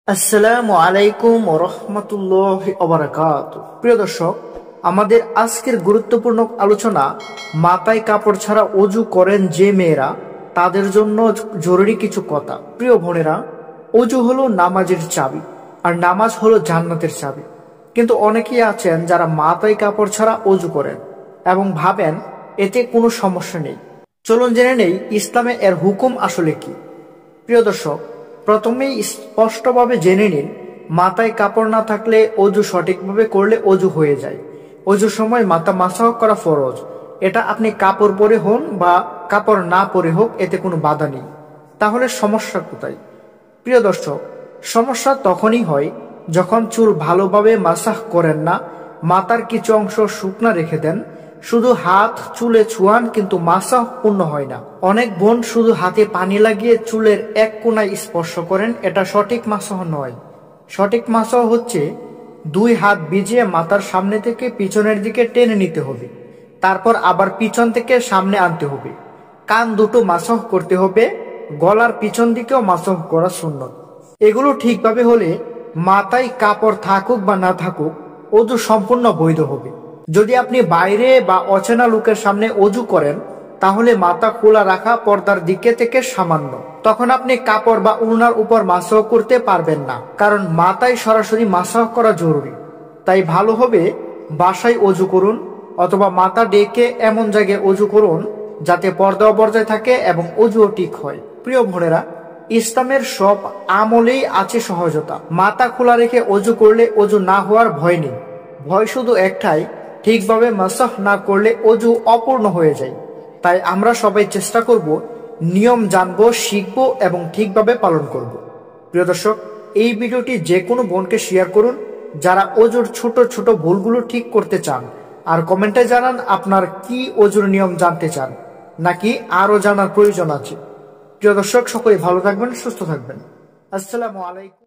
আসসালামু আলাইকুম ওয়া রাহমাতুল্লাহি ওয়া বারাকাতুহু। প্রিয় দর্শক, আমাদের আজকের গুরুত্বপূর্ণ আলোচনা মাথায় কাপড় ছাড়া ওযু করেন যে মেয়েরা, তাদের জন্য জরুরি কিছু কথা। প্রিয় বোনেরা, ওযু হলো নামাজের চাবি, আর নামাজ হলো জান্নাতের চাবি। কিন্তু অনেকেই আছেন যারা মাথায় কাপড় ছাড়া ওযু করেন এবং ভাবেন এতে কোনো সমস্যা নেই। চলুন জেনে নেই ইসলামে এর হুকুম আসলে কি। প্রিয় দর্শক, প্রথমেই স্পষ্টভাবে জেনে নিন, মাথায় কাপড় না থাকলে ওযু সঠিকভাবে করলে ওযু হয়ে যায়। ওযুর সময় মাথা মাসাহ করা ফরজ। এটা আপনি কাপড় পরে হন বা কাপড় না পরে হোক, এতে কোনো বাধা নেই। তাহলে সমস্যা কোথায়? প্রিয় দর্শক, সমস্যা তখনই হয় যখন চুল ভালোভাবে মাসাহ করেন না, মাথার কিছু অংশ শুকনা রেখে দেন, শুধু হাত চুলে ছুঁয়ান কিন্তু মাসাহ পূর্ণ হয় না। অনেক বোন শুধু হাতে পানি লাগিয়ে চুলের এক কোণায় স্পর্শ করেন, এটা সঠিক মাসাহ নয়। সঠিক মাসাহ হচ্ছে দুই হাত ভিজিয়ে মাথার সামনে থেকে পিছনের দিকে টেনে নিতে হবে, তারপর আবার পিছন থেকে সামনে আনতে হবে। কান দুটো মাসাহ করতে হবে, গলার পিছন দিকেও মাসাহ করা সুন্নত। এগুলো ঠিকভাবে হলে মাথায় কাপড় থাকুক বা না থাকুক, ওযু সম্পূর্ণ বৈধ হবে। যদি আপনি বাইরে বা অচেনা লোকের সামনে ওযু করেন, তাহলে মাথা খোলা রাখা পর্দার দিকে থেকে সামান্য, তখন আপনি কাপড় বা উড়নার উপর মাসাহ করতে পারবেন না, কারণ মাথায় সরাসরি মাসাহ করা জরুরি। তাই ভালো হবে বাসায় ওযু করুন, অথবা মাথা ডেকে এমন জায়গায় ওযু করুন যাতে পর্দা বজায় থাকে এবং ওযুও ঠিক হয়। প্রিয় বোনেরা, ইসলামের সব আমলেই আছে সহজতা। মাথা খোলা রেখে ওযু করলে ওযু না হওয়ার ভয় নেই। ভয় শুধু একটাই, ঠিকভাবে মাসাহ না করলে ওযু অপূর্ণ হয়ে যায়। তাই আমরা সবাই চেষ্টা করব, নিয়ম জানবো, শিখবো এবং ঠিকভাবে পালন করব। প্রিয় দর্শক, এই ভিডিওটি যে কোনো বোনকে শেয়ার করুন যারা ওযুর ছোট ছোট ভুলগুলো ঠিক করতে চান, আর কমেন্টে জানান আপনার কি ওযুর নিয়ম জানতে চান, নাকি আরো জানার প্রয়োজন আছে। প্রিয় দর্শক, সকলে ভালো থাকবেন, সুস্থ থাকবেন। আসসালামু আলাইকুম।